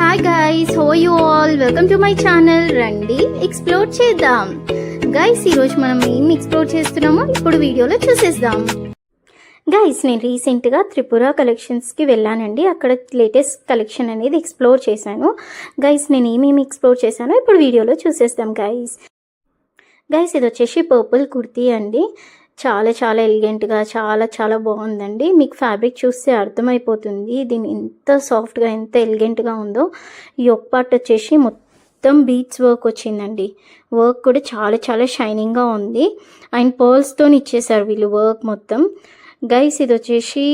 Hi guys, how you all? Welcome to my channel. రండి explore చేద్దాం. Guys, ఈరోజు మనం ఏం ఎక్స్ప్లోర్ చేస్తున్నామో ఇప్పుడు వీడియోలో చూసేద్దాం. గైస్, నేను రీసెంట్గా త్రిపుర కలెక్షన్స్కి వెళ్ళానండి. అక్కడ లేటెస్ట్ కలెక్షన్ అనేది ఎక్స్ప్లోర్ చేశాను. గైస్, నేను ఏమేమి ఎక్స్ప్లోర్ చేశానో ఇప్పుడు వీడియోలో చూసేద్దాం. గైస్, ఇది వచ్చేసి పర్పుల్ కుర్తీ అండి. చాలా చాలా ఎలిగెంట్గా చాలా బాగుందండి. మీకు ఫ్యాబ్రిక్ చూస్తే అర్థమైపోతుంది దీని ఎంత సాఫ్ట్గా ఎంత ఎలిగెంట్గా ఉందో. ఈ ఒక పార్ట్ వచ్చేసి మొత్తం బీట్స్ వర్క్ వచ్చిందండి. వర్క్ కూడా చాలా షైనింగ్గా ఉంది. అండ్ పర్ల్స్తో ఇచ్చేసారు వీళ్ళు వర్క్ మొత్తం. గైస్, ఇది వచ్చేసి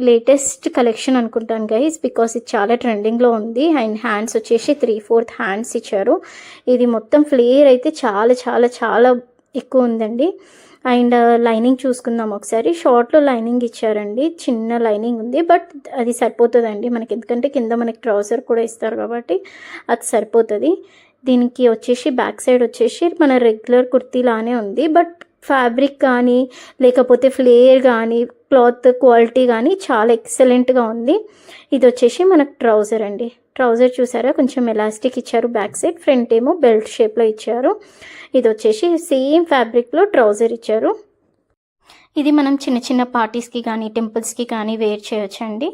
లేటెస్ట్ కలెక్షన్ అనుకుంటాను గైస్, బికాస్ ఇది చాలా ట్రెండింగ్లో ఉంది. అండ్ హ్యాండ్స్ వచ్చేసి 3/4 హ్యాండ్స్ ఇచ్చారు. ఇది మొత్తం ఫ్లేర్ అయితే చాలా ఎక్కువ ఉందండి. అండ్ లైనింగ్ చూసుకుందాం ఒకసారి. షార్ట్లో లైనింగ్ ఇచ్చారండి, చిన్న లైనింగ్ ఉంది, బట్ అది సరిపోతుందండి మనకి, ఎందుకంటే కింద మనకి ట్రౌజర్ కూడా ఇస్తారు కాబట్టి అది సరిపోతుంది. దీనికి వచ్చేసి బ్యాక్ సైడ్ వచ్చేసి మన రెగ్యులర్ కుర్తీలానే ఉంది, బట్ ఫ్యాబ్రిక్ కానీ లేకపోతే ఫ్లేర్ కానీ క్లాత్ క్వాలిటీ కానీ చాలా ఎక్సలెంట్గా ఉంది. ఇది వచ్చేసి మనకు ట్రౌజర్ అండి. ట్రౌజర్ చూసారా, కొంచెం ఎలాస్టిక్ ఇచ్చారు బ్యాక్ సైడ్, ఫ్రంట్ ఏమో బెల్ట్ షేప్లో ఇచ్చారు. ఇది వచ్చేసి సేమ్ ఫ్యాబ్రిక్లో ట్రౌజర్ ఇచ్చారు. ఇది మనం చిన్న పార్టీస్కి కానీ టెంపుల్స్కి కానీ వేర్ చేయొచ్చండి.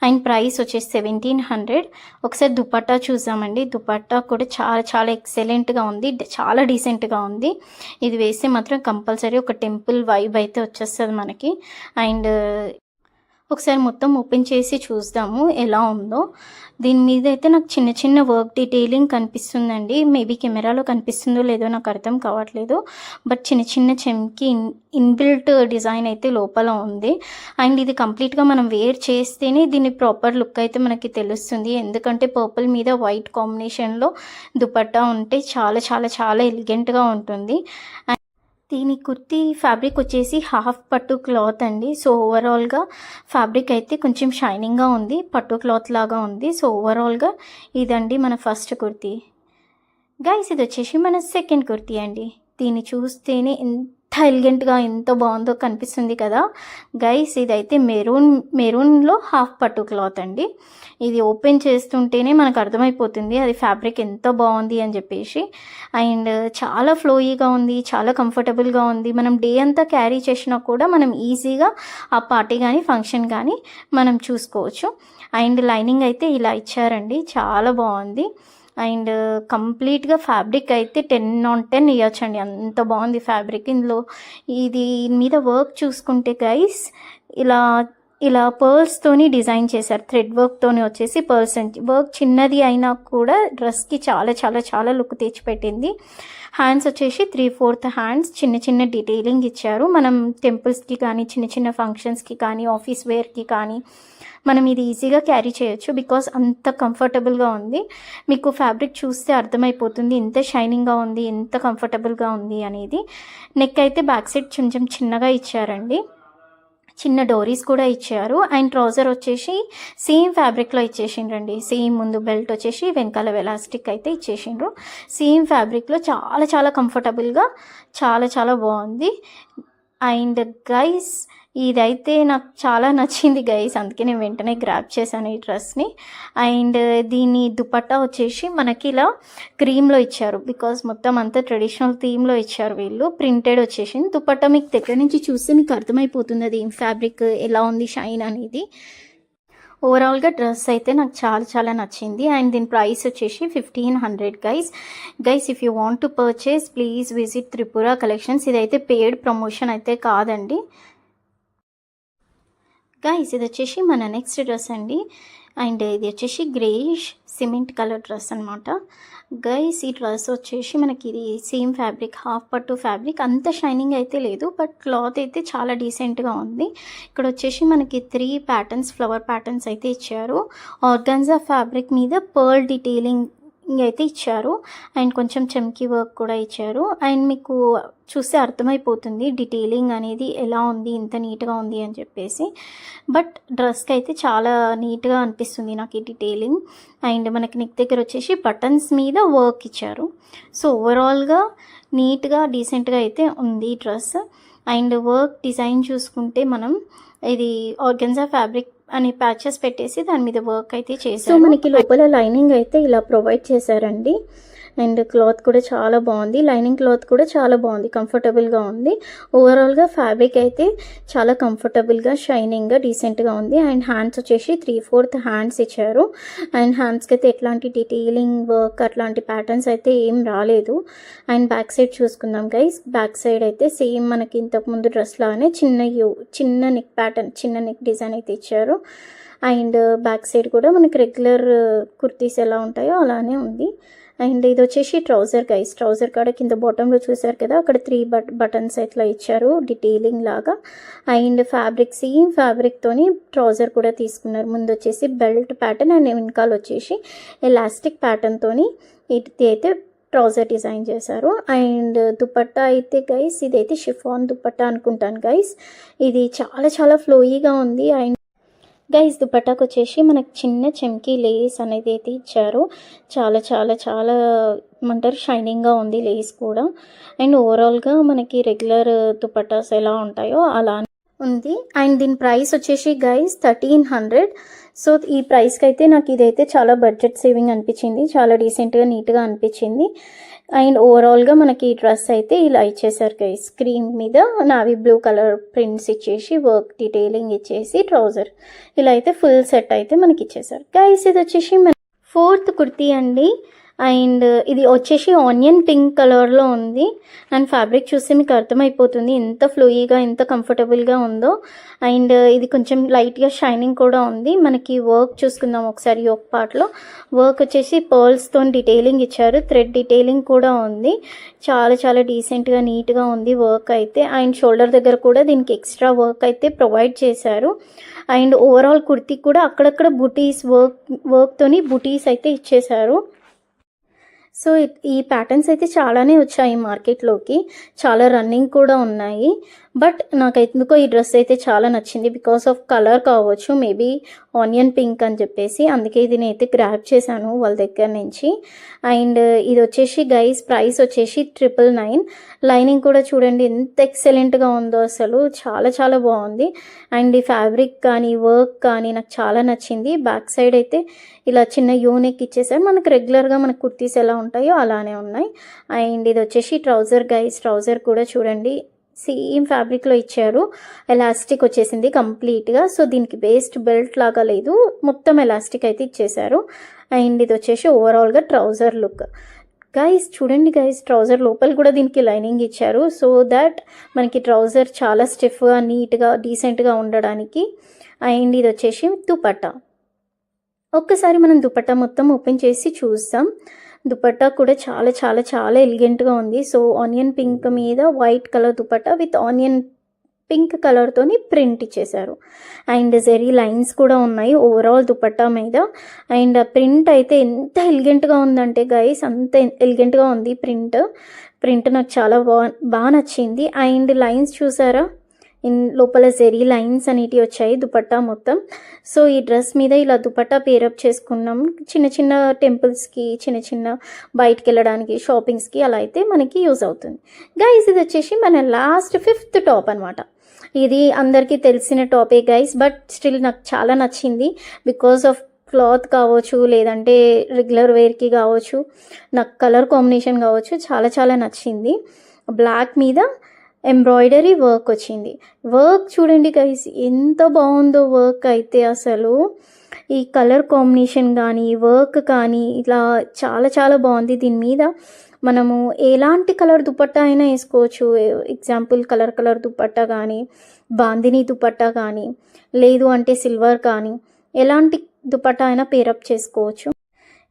అండ్ ప్రైస్ వచ్చేసి 1700. ఒకసారి దుపట్టా చూద్దామండి. దుపట్టా కూడా చాలా ఎక్సలెంట్గా ఉంది, చాలా డీసెంట్గా ఉంది. ఇది వేస్తే మాత్రం కంపల్సరీ ఒక టెంపుల్ వైబ్ అయితే వచ్చేస్తుంది మనకి. అండ్ ఒకసారి మొత్తం ఓపెన్ చేసి చూద్దాము ఎలా ఉందో. దీని మీద అయితే నాకు చిన్న వర్క్ డీటెయిలింగ్ కనిపిస్తుందండి. మేబీ కెమెరాలో కనిపిస్తుందో లేదో నాకు అర్థం కావట్లేదు, బట్ చిన్న చెమ్కి ఇన్బిల్ట్ డిజైన్ అయితే లోపల ఉంది. అండ్ ఇది కంప్లీట్గా మనం వేర్ చేస్తేనే దీని ప్రాపర్ లుక్ అయితే మనకి తెలుస్తుంది, ఎందుకంటే పర్పుల్ మీద వైట్ కాంబినేషన్లో దుపట్టా ఉంటే చాలా ఎలిగెంట్గా ఉంటుంది. దీని కుర్తీ ఫ్యాబ్రిక్ వచ్చేసి హాఫ్ పట్టు క్లాత్ అండి. సో ఓవరాల్గా ఫ్యాబ్రిక్ అయితే కొంచెం షైనింగ్గా ఉంది, పట్టు క్లాత్ లాగా ఉంది. సో ఓవరాల్గా ఇదండి మన ఫస్ట్ కుర్తీ. గైస్, ఇది వచ్చేసి మన సెకండ్ కుర్తీ అండి. దీన్ని చూస్తేనే ఎంత ఎలిగెంట్గా ఎంత బాగుందో కనిపిస్తుంది కదా గైస్. ఇదైతే మెరూన్లో హాఫ్ పట్టు క్లాత్ అండి. ఇది ఓపెన్ చేస్తుంటేనే మనకు అర్థమైపోతుంది అది ఫ్యాబ్రిక్ ఎంత బాగుంది అని చెప్పేసి. అండ్ చాలా ఫ్లోయీగా ఉంది, చాలా కంఫర్టబుల్గా ఉంది. మనం డే అంతా క్యారీ చేసినా కూడా మనం ఈజీగా ఆ పార్టీ కానీ ఫంక్షన్ కానీ మనం చూసుకోవచ్చు. అండ్ లైనింగ్ అయితే ఇలా ఇచ్చారండి, చాలా బాగుంది. అండ్ కంప్లీట్గా ఫ్యాబ్రిక్ అయితే 10/10 ఇవ్వచ్చండి, అంత బాగుంది ఫ్యాబ్రిక్. ఇందులో ఇది మీద వర్క్ చూసుకుంటే గైస్ ఇలా పర్ల్స్తోని డిజైన్ చేశారు, థ్రెడ్ వర్క్తోని వచ్చేసి పర్ల్స్ వర్క్. చిన్నది అయినా కూడా డ్రెస్కి చాలా లుక్ తెచ్చిపెట్టింది. హ్యాండ్స్ వచ్చేసి 3/4 హ్యాండ్స్, చిన్న డీటెయిలింగ్ ఇచ్చారు. మనం టెంపుల్స్కి కానీ చిన్న ఫంక్షన్స్కి కానీ ఆఫీస్ వేర్కి కానీ మనం ఇది ఈజీగా క్యారీ చేయొచ్చు, బికాస్ అంత కంఫర్టబుల్గా ఉంది. మీకు ఫ్యాబ్రిక్ చూస్తే అర్థమైపోతుంది ఎంత షైనింగ్గా ఉంది, ఎంత కంఫర్టబుల్గా ఉంది అనేది. నెక్ అయితే బ్యాక్ సైడ్ కొంచెం చిన్నగా ఇచ్చారండి, చిన్న డోరీస్ కూడా ఇచ్చారు. అండ్ ట్రౌజర్ వచ్చేసి సేమ్ ఫ్యాబ్రిక్లో ఇచ్చేసిండ్రండి. సేమ్ ముందు బెల్ట్ వచ్చేసి వెనకాల ఎలాస్టిక్ అయితే ఇచ్చేసిండ్రు. సేమ్ ఫ్యాబ్రిక్లో చాలా కంఫర్టబుల్గా చాలా బాగుంది. అండ్ గైస్, ఇదైతే నాకు చాలా నచ్చింది గైస్, అందుకే నేను వెంటనే గ్రాప్ చేశాను ఈ డ్రెస్ని. అండ్ దీని దుపట్టా వచ్చేసి మనకి ఇలా క్రీమ్లో ఇచ్చారు, బికాస్ మొత్తం అంతా ట్రెడిషనల్ థీమ్లో ఇచ్చారు వీళ్ళు. ప్రింటెడ్ వచ్చేసింది. దుపట్టా మీకు దగ్గర నుంచి చూస్తే మీకు అర్థమైపోతుంది అది ఫ్యాబ్రిక్ ఎలా ఉంది, షైన్ అనేది. ఓవరాల్గా డ్రెస్ అయితే నాకు చాలా నచ్చింది. అండ్ దీని ప్రైస్ వచ్చేసి 1500 guys. If you want to purchase please visit Tripura collections. ఇదైతే పెయిడ్ ప్రమోషన్ అయితే కాదండి గైస్. ఇది వచ్చేసి మన నెక్స్ట్ డ్రెస్ అండి. అండ్ ఇది వచ్చేసి గ్రేయిష్ సిమెంట్ కలర్ డ్రెస్ అనమాట గైస్. ఈ డ్రెస్ వచ్చేసి మనకి ఇది సేమ్ ఫ్యాబ్రిక్, హాఫ్ పట్టు ఫ్యాబ్రిక్, అంత షైనింగ్ అయితే లేదు, బట్ క్లాత్ అయితే చాలా డీసెంట్గా ఉంది. ఇక్కడ వచ్చేసి మనకి 3 ప్యాటర్న్స్, ఫ్లవర్ ప్యాటర్న్స్ అయితే ఇచ్చారు. ఆర్గాన్జా ఫ్యాబ్రిక్ మీద పర్ల్ డీటెయిలింగ్ అయితే ఇచ్చారు. అండ్ కొంచెం చెమ్కీ వర్క్ కూడా ఇచ్చారు. అండ్ మీకు చూస్తే అర్థమైపోతుంది డీటెయిలింగ్ అనేది ఎలా ఉంది, ఇంత నీట్గా ఉంది అని చెప్పేసి. బట్ డ్రెస్కి అయితే చాలా నీట్గా అనిపిస్తుంది నాకు ఈ డీటెయిలింగ్. అండ్ మనకి నెక్ దగ్గర వచ్చేసి బటన్స్ మీద వర్క్ ఇచ్చారు. సో ఓవరాల్గా నీట్గా డీసెంట్గా అయితే ఉంది డ్రెస్. అండ్ వర్క్ డిజైన్ చూసుకుంటే మనం ఇది ఆర్గెన్జా ఫ్యాబ్రిక్ అనే ప్యాచెస్ పెట్టేసి దాని మీద వర్క్ అయితే చేశారు. సో మనకి లోపల లైనింగ్ అయితే ఇలా ప్రొవైడ్ చేశారండి. అండ్ క్లాత్ కూడా చాలా బాగుంది, లైనింగ్ క్లాత్ కూడా చాలా బాగుంది, కంఫర్టబుల్గా ఉంది. ఓవరాల్గా ఫ్యాబ్రిక్ అయితే చాలా కంఫర్టబుల్గా షైనింగ్గా డీసెంట్గా ఉంది. అండ్ హ్యాండ్స్ వచ్చేసి 3/4 హ్యాండ్స్ ఇచ్చారు. అండ్ హ్యాండ్స్కి అయితే ఎట్లాంటి డీటెయిలింగ్ వర్క్ అట్లాంటి ప్యాటర్న్స్ అయితే ఏం రాలేదు. అండ్ బ్యాక్ సైడ్ చూసుకుందాం గైస్. బ్యాక్ సైడ్ అయితే సేమ్ మనకి ఇంతకుముందు డ్రెస్ లాగానే చిన్న నెక్ ప్యాటర్న్, చిన్న నెక్ డిజైన్ అయితే ఇచ్చారు. అండ్ బ్యాక్ సైడ్ కూడా మనకి రెగ్యులర్ కుర్తీస్ ఎలా ఉంటాయో అలానే ఉంది. అండ్ ఇది వచ్చేసి ట్రౌజర్ గైస్. ట్రౌజర్ కాడ కింద బాటంలో చూసారు కదా, అక్కడ 3 బటన్స్ ఇట్లా ఇచ్చారు డీటెయిలింగ్ లాగా. అండ్ ఫ్యాబ్రిక్ సేమ్ ఫ్యాబ్రిక్తోని ట్రౌజర్ కూడా తీసుకున్నారు. ముందు వచ్చేసి బెల్ట్ ప్యాటర్న్ అండ్ వెనకాల వచ్చేసి ఎలాస్టిక్ ప్యాటర్న్తోని ఇది అయితే ట్రౌజర్ డిజైన్ చేశారు. అండ్ దుపట్టా అయితే గైస్ ఇదైతే షిఫాన్ దుపట్టా అనుకుంటాను గైస్. ఇది చాలా చాలా ఫ్లోయీగా ఉంది. అండ్ గైస్ దుపట్టాకు వచ్చేసి మనకు చిన్న చెమ్కీ లేస్ అనేది అయితే ఇచ్చారు. చాలా చాలా చాలా ఏమంటారు షైనింగ్గా ఉంది లేస్ కూడా. అండ్ ఓవరాల్గా మనకి రెగ్యులర్ దుపట్టాస్ ఎలా ఉంటాయో అలా ఉంది. అండ్ దీని ప్రైస్ వచ్చేసి గైస్ 1300. సో ఈ ప్రైస్కి అయితే నాకు ఇదైతే చాలా బడ్జెట్ సేవింగ్ అనిపించింది, చాలా డీసెంట్గా నీట్గా అనిపించింది. అండ్ ఓవరాల్గా మనకి ఈ డ్రెస్ అయితే ఇలా ఇచ్చేసారు గైస్. స్క్రీన్ మీద నావీ బ్లూ కలర్ ప్రింట్స్ ఇచ్చేసి వర్క్ డీటెయిలింగ్ ఇచ్చేసి ట్రౌజర్ ఇలా అయితే ఫుల్ సెట్ అయితే మనకి ఇచ్చేసారు గైస్. ఇది వచ్చేసి మన 4th కుర్తీ అండి. అండ్ ఇది వచ్చేసి ఆనియన్ పింక్ కలర్లో ఉంది. అండ్ ఫ్యాబ్రిక్ చూస్తే మీకు అర్థమైపోతుంది ఎంత ఫ్లూయీగా ఎంత కంఫర్టబుల్గా ఉందో. అండ్ ఇది కొంచెం లైట్గా షైనింగ్ కూడా ఉంది. మనకి వర్క్ చూసుకుందాం ఒకసారి. ఒక పార్ట్లో వర్క్ వచ్చేసి పర్ల్స్తో డీటెయిలింగ్ ఇచ్చారు, థ్రెడ్ డీటెయిలింగ్ కూడా ఉంది. చాలా చాలా డీసెంట్గా నీట్గా ఉంది వర్క్ అయితే. అండ్ షోల్డర్ దగ్గర కూడా దీనికి ఎక్స్ట్రా వర్క్ అయితే ప్రొవైడ్ చేశారు. అండ్ ఓవరాల్ కుర్తీ కూడా అక్కడక్కడ బుటీస్ వర్క్తోని బుటీస్ అయితే ఇచ్చేశారు. సో ఈ ప్యాటర్న్స్ అయితే చాలానే వచ్చాయి మార్కెట్లోకి, చాలా రన్నింగ్ కూడా ఉన్నాయి. బట్ నాకు ఎందుకో ఈ డ్రెస్ అయితే చాలా నచ్చింది. బికాస్ ఆఫ్ కలర్ కావచ్చు, మేబీ ఆనియన్ పింక్ అని చెప్పేసి, అందుకే ఇది నేనైతే గ్రాబ్ చేశాను వాళ్ళ దగ్గర నుంచి. అండ్ ఇది వచ్చేసి గైస్ ప్రైస్ వచ్చేసి 999. లైనింగ్ కూడా చూడండి ఎంత ఎక్సలెంట్గా ఉందో, అసలు చాలా చాలా బాగుంది. అండ్ ఈ ఫ్యాబ్రిక్ కానీ వర్క్ కానీ నాకు చాలా నచ్చింది. బ్యాక్ సైడ్ అయితే ఇలా చిన్న యూనెక్ ఇచ్చేసారు. మనకు రెగ్యులర్గా మన కుర్తీస్ ఎలా ఉంటాయో అలానే ఉన్నాయి. అండ్ ఇది వచ్చేసి ట్రౌజర్ గైస్. ట్రౌజర్ కూడా చూడండి సేమ్ ఫ్యాబ్రిక్లో ఇచ్చారు. ఎలాస్టిక్ వచ్చేసింది కంప్లీట్గా. సో దీనికి బేస్డ్ బెల్ట్ లాగా లేదు, మొత్తం ఎలాస్టిక్ అయితే ఇచ్చేసారు. అండ్ ఇది వచ్చేసి ఓవరాల్గా ట్రౌజర్ లుక్ గైస్. చూడండి గైస్, ట్రౌజర్ లోపల కూడా దీనికి లైనింగ్ ఇచ్చారు. సో దాట్ మనకి ట్రౌజర్ చాలా స్టిఫ్గా నీట్గా డీసెంట్గా ఉండడానికి. అండ్ ఇది వచ్చేసి దుపట్టా. ఒక్కసారి మనం దుపట్టా మొత్తం ఓపెన్ చేసి చూస్తాం. దుపట్టా కూడా చాలా చాలా చాలా ఎలిగెంట్గా ఉంది. సో ఆనియన్ పింక్ మీద white colour dupatta with onion pink కలర్తోని ప్రింట్ ఇచ్చేసారు. అండ్ జెరీ లైన్స్ కూడా ఉన్నాయి ఓవరాల్ దుపట్టా మీద. అండ్ ప్రింట్ అయితే ఎంత ఎలిగెంట్గా ఉందంటే గైస్, అంత ఎలిగెంట్గా ఉంది ప్రింట్ నాకు చాలా బాగా నచ్చింది. అండ్ లైన్స్ చూసారా, లోపల జెరీ లైన్స్ అనేటివి వచ్చాయి దుపట్టా మొత్తం. సో ఈ డ్రెస్ మీద ఇలా దుపట్టా పేరప్ చేసుకున్నాం చిన్న చిన్న టెంపుల్స్కి, చిన్న చిన్న బయటికి వెళ్ళడానికి, షాపింగ్స్కి అలా అయితే మనకి యూజ్ అవుతుంది గైస్. ఇది వచ్చేసి మన లాస్ట్ 5th టాప్ అనమాట. ఇది అందరికీ తెలిసిన టాపే గైస్, బట్ స్టిల్ నాకు చాలా నచ్చింది. బికాస్ ఆఫ్ క్లాత్ కావచ్చు, లేదంటే రెగ్యులర్ వేర్కి కావచ్చు, నాకు కలర్ కాంబినేషన్ కావచ్చు, చాలా చాలా నచ్చింది. బ్లాక్ మీద ఎంబ్రాయిడరీ వర్క్ వచ్చింది. వర్క్ చూడండి గైస్ ఎంత బాగుందో వర్క్ అయితే. అసలు ఈ కలర్ కాంబినేషన్ కానీ వర్క్ కానీ ఇలా చాలా చాలా బాగుంది. దీని మీద మనము ఎలాంటి కలర్ దుపట్టా అయినా వేసుకోవచ్చు. ఎగ్జాంపుల్ కలర్ దుపట్టా కానీ, బాందిని దుపట్టా కానీ, లేదు అంటే సిల్వర్ కానీ, ఎలాంటి దుపట్టా అయినా పేరప్ చేసుకోవచ్చు.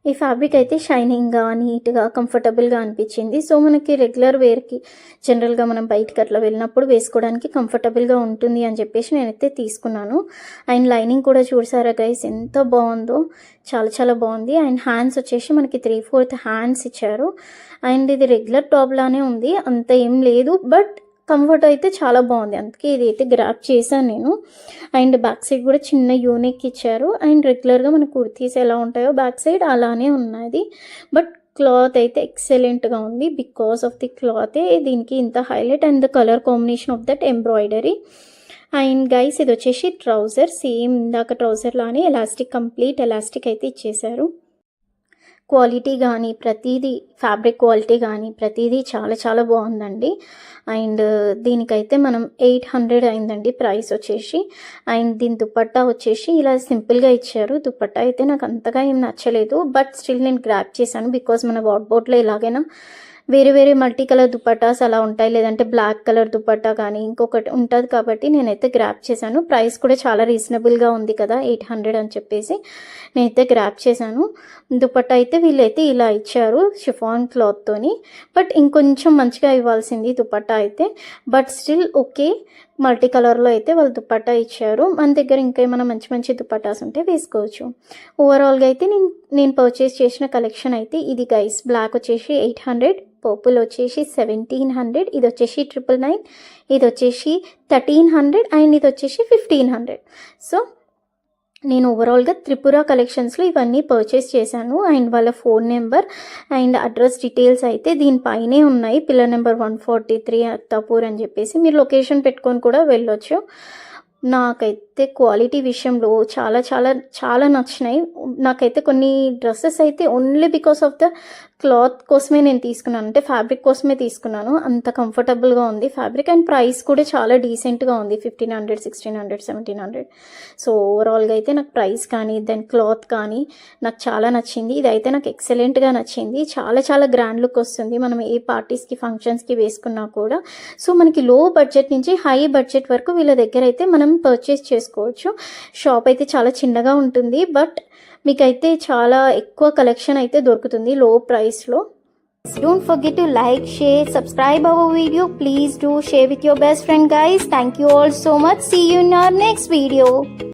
ఈ ఫ్యాబ్రిక్ అయితే షైనింగ్గా నీట్గా కంఫర్టబుల్గా అనిపించింది. సో మనకి రెగ్యులర్ వేర్కి జనరల్గా మనం బయటకి అట్లా వెళ్ళినప్పుడు వేసుకోవడానికి కంఫర్టబుల్గా ఉంటుంది అని చెప్పేసి నేనైతే తీసుకున్నాను. అండ్ లైనింగ్ కూడా చూసారా గైస్ ఎంత బాగుందో, చాలా చాలా బాగుంది. అండ్ హ్యాండ్స్ వచ్చేసి మనకి 3/4 హ్యాండ్స్ ఇచ్చారు. అండ్ ఇది రెగ్యులర్ టాప్ లానే ఉంది, అంత ఏం లేదు, బట్ కంఫర్ట్ అయితే చాలా బాగుంది, అందుకే ఇది అయితే గ్రాప్ చేశాను నేను. అండ్ బ్యాక్ సైడ్ కూడా చిన్న యూనిక్ ఇచ్చారు. అండ్ రెగ్యులర్గా మన కుర్తీస్ ఎలా ఉంటాయో బ్యాక్ సైడ్ అలానే ఉన్నది. బట్ క్లాత్ అయితే ఎక్సలెంట్గా ఉంది. బికాస్ ఆఫ్ ది క్లాతే దీనికి ఇంత highlight. And the colour combination of that embroidery. And guys ఇది వచ్చేసి ట్రౌజర్, సేమ్ ఇందాక ట్రౌజర్ లానే ఎలాస్టిక్, కంప్లీట్ ఎలాస్టిక్ అయితే ఇచ్చేసారు. క్వాలిటీ కానీ ప్రతిదీ, ఫ్యాబ్రిక్ క్వాలిటీ కానీ ప్రతిదీ చాలా చాలా బాగుందండి. అండ్ దీనికైతే మనం 800 అయిందండి ప్రైస్ వచ్చేసి. అండ్ దీని దుపట్టా వచ్చేసి ఇలా సింపుల్గా ఇచ్చారు. దుపట్టా అయితే నాకు అంతగా ఏం నచ్చలేదు, బట్ స్టిల్ నేను గ్రాప్ చేశాను. బికాజ్ మన వార్డ్రోబ్లో ఎలాగైనా వేరే వేరే మల్టీ కలర్ దుపట్టాస్ అలా ఉంటాయి, లేదంటే బ్లాక్ కలర్ దుపట్టా కానీ ఇంకొకటి ఉంటుంది, కాబట్టి నేనైతే గ్రాప్ చేశాను. ప్రైస్ కూడా చాలా రీజనబుల్గా ఉంది కదా, 800 అని చెప్పేసి నేనైతే గ్రాప్ చేశాను. దుపట్టా అయితే వీళ్ళైతే ఇలా ఇచ్చారు షిఫాన్ క్లాత్తోని, బట్ ఇంకొంచెం మంచిగా ఇవ్వాల్సింది దుపట్టా అయితే. బట్ స్టిల్ ఓకే, మల్టీ కలర్లో అయితే వాళ్ళు దుపట్టా ఇచ్చారు. మన దగ్గర ఇంకేమైనా మంచి మంచి దుపట్టాస్ ఉంటే వేసుకోవచ్చు. ఓవరాల్గా అయితే నేను పర్చేస్ చేసిన కలెక్షన్ అయితే ఇది గైస్. బ్లాక్ వచ్చేసి 800, పర్పుల్ వచ్చేసి 1700, ఇది వచ్చేసి 999, ఇది వచ్చేసి 1300 అండ్ ఇది వచ్చేసి 1500. సో నేను ఓవరాల్గా త్రిపుర కలెక్షన్స్లో ఇవన్నీ పర్చేస్ చేశాను. అండ్ వాళ్ళ phone number and address details అయితే దీనిపైనే ఉన్నాయి. పిల్లర్ నెంబర్ 143 అత్తాపూర్ అని చెప్పేసి మీరు లొకేషన్ పెట్టుకొని కూడా వెళ్ళొచ్చు. నాకైతే క్వాలిటీ విషయంలో చాలా చాలా చాలా నచ్చినాయి. నాకైతే కొన్ని డ్రెస్సెస్ అయితే only because of the cloth కోసమే నేను తీసుకున్నాను, అంటే ఫ్యాబ్రిక్ కోసమే తీసుకున్నాను. అంత కంఫర్టబుల్గా ఉంది ఫ్యాబ్రిక్, అండ్ ప్రైస్ కూడా చాలా డీసెంట్గా ఉంది, 1500, 1600, 1700. సో ఓవరాల్గా అయితే నాకు ప్రైస్ కానీ దాని క్లాత్ కానీ నాకు చాలా నచ్చింది. ఇదైతే నాకు ఎక్సలెంట్గా నచ్చింది. చాలా చాలా గ్రాండ్ లుక్ వస్తుంది మనం ఏ పార్టీస్కి, ఫంక్షన్స్కి వేసుకున్నా కూడా. సో మనకి లో బడ్జెట్ నుంచి హై బడ్జెట్ వరకు వీళ్ళ దగ్గర అయితే మనం పర్చేస్ చేసుకోవచ్చు. షాప్ అయితే చాలా చిన్నగా ఉంటుంది, బట్ మీకైతే చాలా ఎక్కువ కలెక్షన్ అయితే దొరుకుతుంది లో ప్రైస్లో. Don't forget to like, share, subscribe our video. Please do share with your best friend guys. Thank you all so much. See you in our next video.